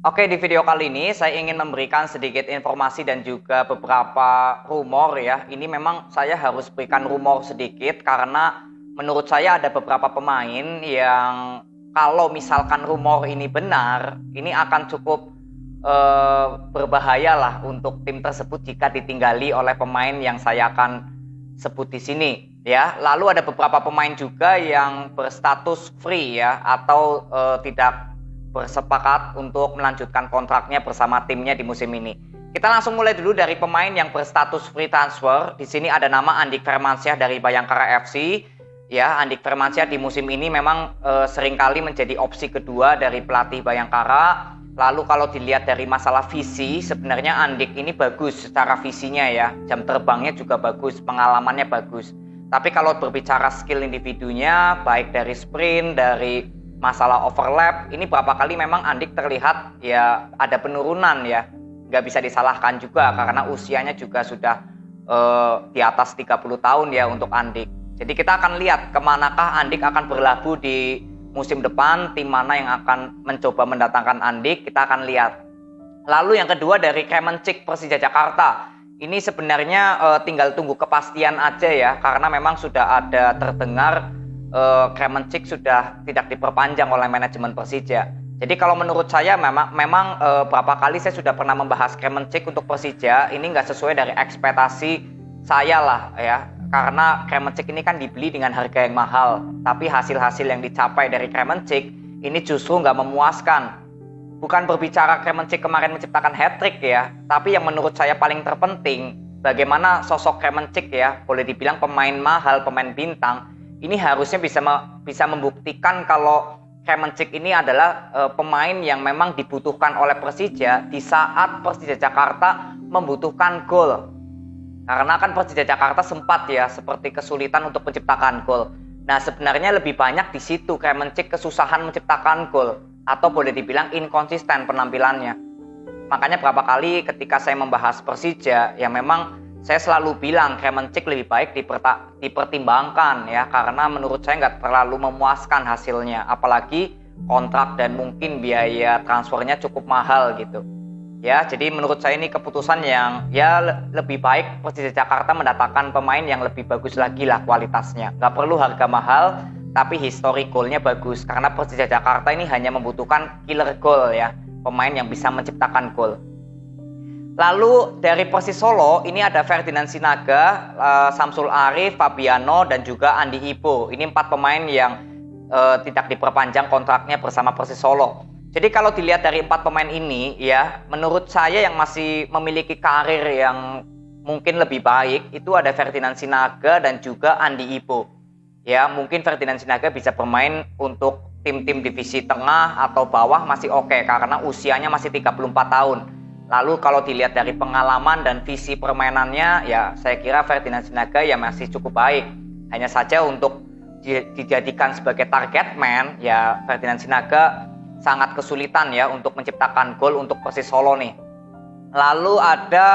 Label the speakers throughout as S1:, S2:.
S1: Oke, di video kali ini saya ingin memberikan sedikit informasi dan juga beberapa rumor ya. Ini memang saya harus berikan rumor sedikit karena menurut saya ada beberapa pemain yang kalau misalkan rumor ini benar, ini akan cukup berbahaya lah untuk tim tersebut jika ditinggali oleh pemain yang saya akan sebut di sini ya. Lalu ada beberapa pemain juga yang berstatus free ya atau tidak bersepakat untuk melanjutkan kontraknya bersama timnya di musim ini. Kita langsung mulai dulu dari pemain yang berstatus free transfer. Di sini ada nama Andik Firmansyah dari Bayangkara FC. Ya, Andik Firmansyah di musim ini memang seringkali menjadi opsi kedua dari pelatih Bayangkara. Lalu kalau dilihat dari masalah visi, sebenarnya Andik ini bagus secara visinya ya. Jam terbangnya juga bagus, pengalamannya bagus. Tapi kalau berbicara skill individunya, baik dari sprint, dari masalah overlap, ini berapa kali memang Andik terlihat ya ada penurunan ya. Nggak bisa disalahkan juga karena usianya juga sudah di atas 30 tahun ya untuk Andik. Jadi kita akan lihat kemanakah Andik akan berlabuh di musim depan, tim mana yang akan mencoba mendatangkan Andik, kita akan lihat. Lalu yang kedua dari Kremencik Persija Jakarta. Ini sebenarnya tinggal tunggu kepastian aja ya, karena memang sudah ada terdengar Kremencik sudah tidak diperpanjang oleh manajemen Persija. Jadi kalau menurut saya memang berapa kali saya sudah pernah membahas Kremencik untuk Persija, ini nggak sesuai dari ekspektasi saya lah ya. Karena Kremencik ini kan dibeli dengan harga yang mahal, tapi hasil-hasil yang dicapai dari Kremencik ini justru nggak memuaskan. Bukan berbicara Kremencik kemarin menciptakan hat-trick ya, tapi yang menurut saya paling terpenting, bagaimana sosok Kremencik ya, boleh dibilang pemain mahal, pemain bintang, ini harusnya bisa membuktikan kalau Kremencik ini adalah pemain yang memang dibutuhkan oleh Persija di saat Persija Jakarta membutuhkan gol. Karena kan Persija Jakarta sempat ya seperti kesulitan untuk menciptakan gol. Nah sebenarnya lebih banyak di situ Kremencik kesusahan menciptakan gol atau boleh dibilang inkonsisten penampilannya. Makanya berapa kali ketika saya membahas Persija ya memang saya selalu bilang Kremencik lebih baik dipertimbangkan ya karena menurut saya nggak terlalu memuaskan hasilnya, apalagi kontrak dan mungkin biaya transfernya cukup mahal gitu. Ya, jadi menurut saya ini keputusan yang ya lebih baik Persija Jakarta mendatangkan pemain yang lebih bagus lagi lah kualitasnya. Nggak perlu harga mahal, tapi historicalnya bagus karena Persija Jakarta ini hanya membutuhkan killer goal ya, pemain yang bisa menciptakan gol. Lalu dari Persis Solo ini ada Ferdinand Sinaga, Samsul Arif, Fabiano dan juga Andi Ibo. Ini 4 pemain yang tidak diperpanjang kontraknya bersama Persis Solo. Jadi kalau dilihat dari 4 pemain ini ya, menurut saya yang masih memiliki karir yang mungkin lebih baik itu ada Ferdinand Sinaga dan juga Andi Ibo. Ya, mungkin Ferdinand Sinaga bisa bermain untuk tim-tim divisi tengah atau bawah masih oke karena usianya masih 34 tahun. Lalu kalau dilihat dari pengalaman dan visi permainannya ya saya kira Ferdinand Sinaga ya masih cukup baik. Hanya saja untuk dijadikan sebagai target man ya Ferdinand Sinaga sangat kesulitan ya untuk menciptakan gol untuk Persis Solo nih. Lalu ada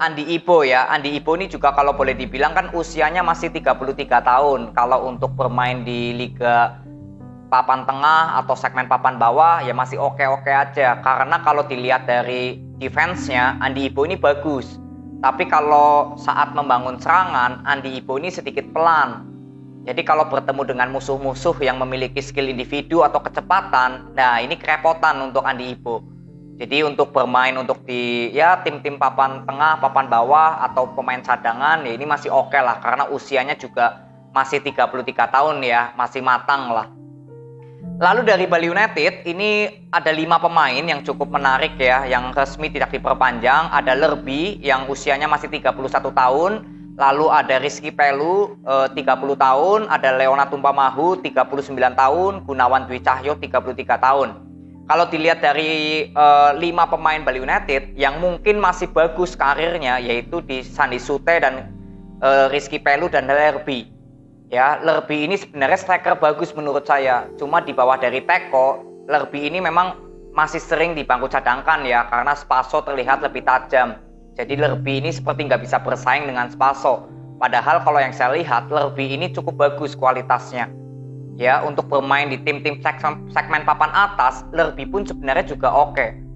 S1: Andi Ibo ya. Andi Ibo ini juga kalau boleh dibilang kan usianya masih 33 tahun. Kalau untuk bermain di Liga papan tengah atau segmen papan bawah ya masih oke-oke aja. Karena kalau dilihat dari defense-nya Andi Ibo ini bagus. Tapi kalau saat membangun serangan Andi Ibo ini sedikit pelan. Jadi kalau bertemu dengan musuh-musuh yang memiliki skill individu atau kecepatan, nah ini kerepotan untuk Andi Ibo. Jadi untuk bermain untuk di ya tim-tim papan tengah, papan bawah atau pemain cadangan ya ini masih oke lah karena usianya juga masih 33 tahun ya, masih matang lah. Lalu dari Bali United ini ada 5 pemain yang cukup menarik ya, yang resmi tidak diperpanjang. Ada Lerby yang usianya masih 31 tahun. Lalu ada Rizky Pelu 30 tahun, ada Leona Tumpamahu 39 tahun, Gunawan Dwi Cahyo 33 tahun. Kalau dilihat dari 5 pemain Bali United yang mungkin masih bagus karirnya yaitu di Sandi Sute dan Rizky Pelu dan Lerby. Ya, Lerby ini sebenarnya striker bagus menurut saya. Cuma di bawah dari Teko, Lerby ini memang masih sering di bangku cadangkan ya karena Spaso terlihat lebih tajam. Jadi Lerby ini seperti nggak bisa bersaing dengan Spaso. Padahal kalau yang saya lihat Lerby ini cukup bagus kualitasnya. ya untuk bermain di tim-tim segmen papan atas, Lerby pun sebenarnya juga oke.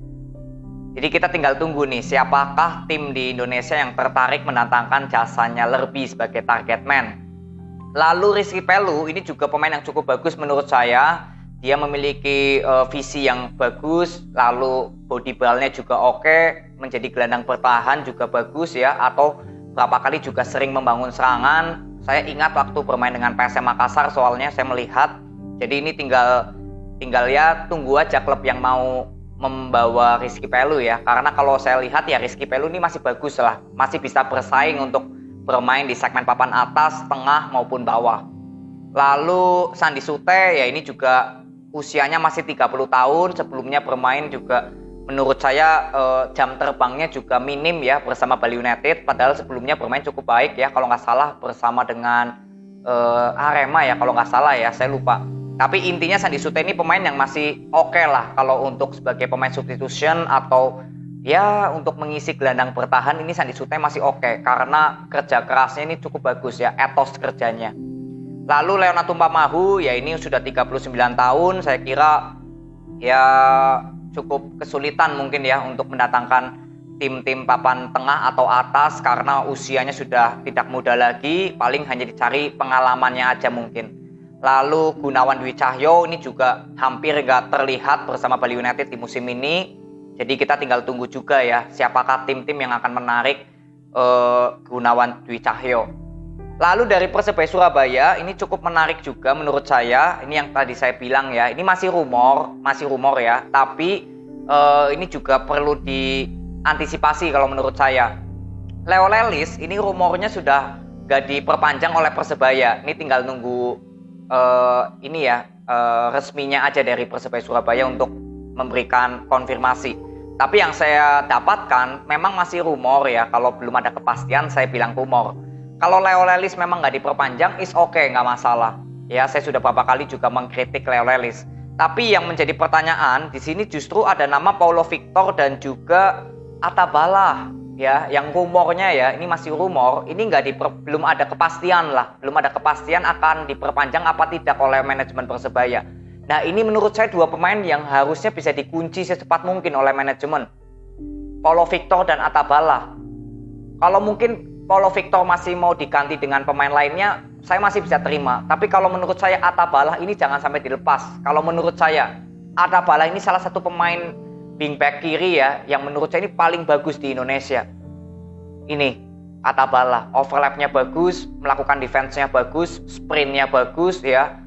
S1: Jadi kita tinggal tunggu nih, siapakah tim di Indonesia yang tertarik mendatangkan jasanya Lerby sebagai target man. Lalu Rizky Pelu ini juga pemain yang cukup bagus menurut saya. Dia memiliki visi yang bagus, lalu body ball-nya juga oke, menjadi gelandang bertahan juga bagus ya, atau berapa kali juga sering membangun serangan. Saya ingat waktu bermain dengan PSM Makassar soalnya saya melihat. Jadi ini tinggal ya tunggu aja klub yang mau membawa Rizky Pelu ya. Karena kalau saya lihat ya Rizky Pelu ini masih bagus lah, masih bisa bersaing untuk bermain di segmen papan atas, tengah maupun bawah. Lalu Sandi Sute ya ini juga usianya masih 30 tahun, sebelumnya bermain juga menurut saya jam terbangnya juga minim ya bersama Bali United, padahal sebelumnya bermain cukup baik ya kalau nggak salah bersama dengan Arema ya kalau nggak salah ya, saya lupa. Tapi intinya Sandi Sute ini pemain yang masih oke lah kalau untuk sebagai pemain substitution atau ya untuk mengisi gelandang bertahan ini Sandi Sute masih oke karena kerja kerasnya ini cukup bagus ya, etos kerjanya. Lalu Leonard Tumpamahu ya ini sudah 39 tahun, saya kira ya cukup kesulitan mungkin ya untuk mendatangkan tim-tim papan tengah atau atas karena usianya sudah tidak muda lagi, paling hanya dicari pengalamannya aja mungkin. Lalu Gunawan Dwi Cahyo ini juga hampir nggak terlihat bersama Bali United di musim ini, jadi kita tinggal tunggu juga ya siapakah tim-tim yang akan menarik Gunawan Dwi Cahyo. Lalu dari Persebaya Surabaya ini cukup menarik juga menurut saya. Ini yang tadi saya bilang ya, ini masih rumor ya. Tapi ini juga perlu diantisipasi kalau menurut saya. Leo Lelis ini rumornya sudah gak diperpanjang oleh Persebaya. Ini tinggal nunggu resminya aja dari Persebaya Surabaya untuk memberikan konfirmasi. Tapi yang saya dapatkan memang masih rumor ya. Kalau belum ada kepastian saya bilang rumor. Kalau Leo Lelis memang nggak diperpanjang, is oke, nggak masalah. Ya, saya sudah beberapa kali juga mengkritik Leo Lelis. Tapi yang menjadi pertanyaan di sini justru ada nama Paulo Victor dan juga Atabala. Ya, yang rumornya ya, ini masih rumor. Ini belum ada kepastian lah, belum ada kepastian akan diperpanjang apa tidak oleh manajemen Persebaya. Nah, ini menurut saya dua pemain yang harusnya bisa dikunci secepat mungkin oleh manajemen. Paulo Victor dan Atabala. Kalau mungkin Paulo Victor masih mau diganti dengan pemain lainnya, saya masih bisa terima. Tapi kalau menurut saya Atabala ini jangan sampai dilepas. Kalau menurut saya Atabala ini salah satu pemain wingback kiri ya, yang menurut saya ini paling bagus di Indonesia. Ini Atabala, overlapnya bagus, melakukan defense-nya bagus, sprintnya bagus ya,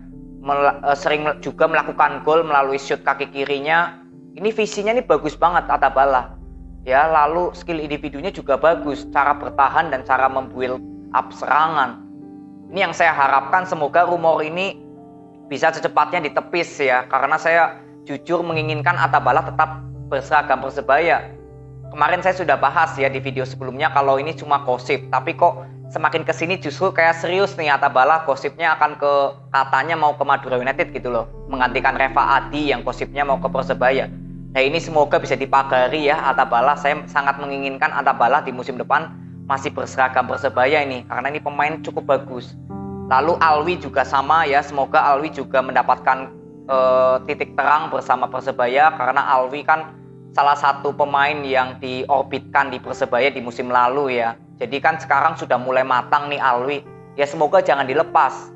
S1: sering juga melakukan gol melalui shoot kaki kirinya. Ini visinya ini bagus banget Atabala. Ya, lalu skill individunya juga bagus, cara bertahan dan cara membuild up serangan. Ini yang saya harapkan, semoga rumor ini bisa secepatnya ditepis ya, karena saya jujur menginginkan Atabala tetap berseragam Persebaya. Kemarin saya sudah bahas ya di video sebelumnya kalau ini cuma gosip, tapi kok semakin kesini justru kayak serius nih Atabala gosipnya akan katanya mau ke Madura United gitu loh, menggantikan Reva Adi yang gosipnya mau ke Persebaya. Nah ini semoga bisa dipagari ya Atabala. Saya sangat menginginkan Atabala di musim depan masih berseragam Persebaya ini, karena ini pemain cukup bagus. Lalu Alwi juga sama ya, semoga Alwi juga mendapatkan titik terang bersama Persebaya, karena Alwi kan salah satu pemain yang diorbitkan di Persebaya di musim lalu ya. Jadi kan sekarang sudah mulai matang nih Alwi. Ya semoga jangan dilepas.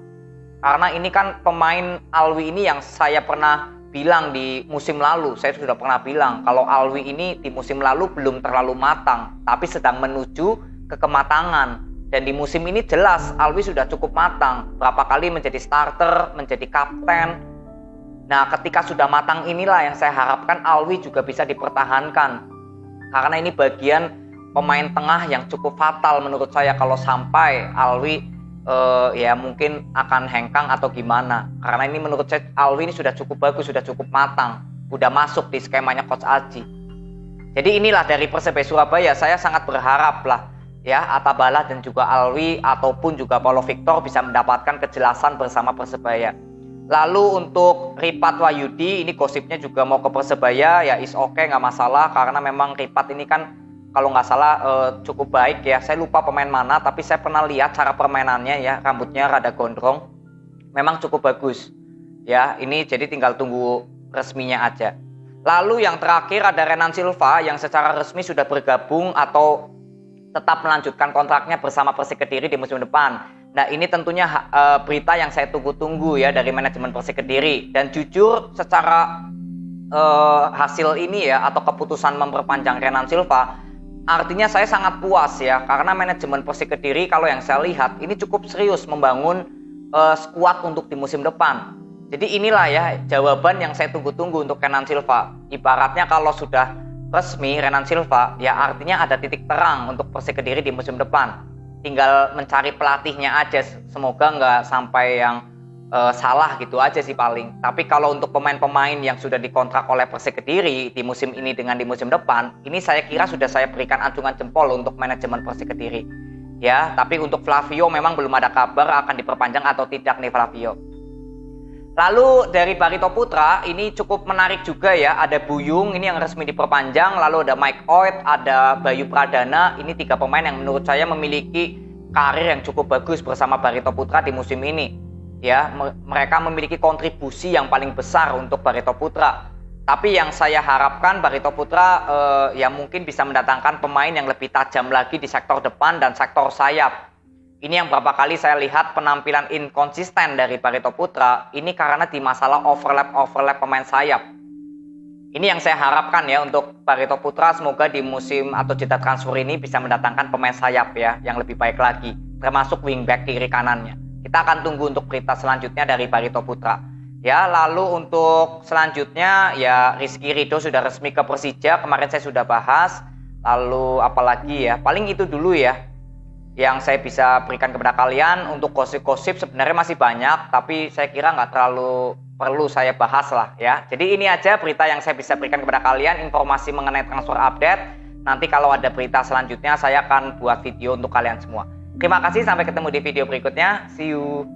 S1: Karena ini kan pemain Alwi ini yang saya pernah bilang di musim lalu, saya sudah pernah bilang kalau Alwi ini di musim lalu belum terlalu matang, tapi sedang menuju ke kematangan. Dan di musim ini jelas Alwi sudah cukup matang, berapa kali menjadi starter, menjadi kapten. Nah ketika sudah matang inilah yang saya harapkan Alwi juga bisa dipertahankan, karena ini bagian pemain tengah yang cukup fatal menurut saya kalau sampai Alwi ya mungkin akan hengkang atau gimana. Karena ini menurut saya Alwi ini sudah cukup bagus, sudah cukup matang, udah masuk di skemanya Coach Aji. Jadi inilah dari Persebaya Surabaya, saya sangat berharap lah ya Atabala dan juga Alwi ataupun juga Paulo Victor bisa mendapatkan kejelasan bersama Persebaya. Lalu untuk Ripat Wahyudi ini gosipnya juga mau ke Persebaya, ya is oke, nggak masalah, karena memang Ripat ini kan kalau nggak salah cukup baik ya. Saya lupa pemain mana, tapi saya pernah lihat cara permainannya ya, rambutnya rada gondrong, memang cukup bagus. ya. Ini jadi tinggal tunggu resminya aja. Lalu yang terakhir ada Renan Silva yang secara resmi sudah bergabung atau tetap melanjutkan kontraknya bersama Persik Kediri di musim depan. Nah, ini tentunya berita yang saya tunggu-tunggu ya dari manajemen Persik Kediri. Dan jujur secara hasil ini ya atau keputusan memperpanjang Renan Silva, artinya saya sangat puas ya, karena manajemen Persik Kediri kalau yang saya lihat ini cukup serius membangun skuad untuk di musim depan. Jadi inilah ya jawaban yang saya tunggu-tunggu untuk Renan Silva. Ibaratnya kalau sudah resmi Renan Silva, ya artinya ada titik terang untuk Persik Kediri di musim depan. Tinggal mencari pelatihnya aja, semoga nggak sampai yang salah gitu aja sih paling. Tapi kalau untuk pemain-pemain yang sudah dikontrak oleh Persik Kediri di musim ini dengan di musim depan, ini saya kira sudah saya berikan acungan jempol untuk manajemen Persik Kediri. Ya, tapi untuk Flavio memang belum ada kabar akan diperpanjang atau tidak nih Flavio. Lalu dari Barito Putra ini cukup menarik juga ya, ada Buyung ini yang resmi diperpanjang, lalu ada Mike Oit, ada Bayu Pradana, ini 3 pemain yang menurut saya memiliki karir yang cukup bagus bersama Barito Putra di musim ini. Ya, mereka memiliki kontribusi yang paling besar untuk Barito Putra. Tapi yang saya harapkan Barito Putra ya mungkin bisa mendatangkan pemain yang lebih tajam lagi di sektor depan dan sektor sayap. Ini yang berapa kali saya lihat penampilan inkonsisten dari Barito Putra, ini karena di masalah overlap pemain sayap. Ini yang saya harapkan ya untuk Barito Putra, semoga di musim atau jeda transfer ini bisa mendatangkan pemain sayap ya, yang lebih baik lagi, termasuk wingback kiri kanannya. Kita akan tunggu untuk berita selanjutnya dari Barito Putra. Ya, lalu untuk selanjutnya ya Rizky Ridho sudah resmi ke Persija, kemarin saya sudah bahas. Lalu apalagi ya, paling itu dulu ya yang saya bisa berikan kepada kalian. Untuk gosip-gosip sebenarnya masih banyak, tapi saya kira nggak terlalu perlu saya bahas lah ya. Jadi ini aja berita yang saya bisa berikan kepada kalian, informasi mengenai transfer update. Nanti kalau ada berita selanjutnya saya akan buat video untuk kalian semua. Terima kasih, sampai ketemu di video berikutnya. See you.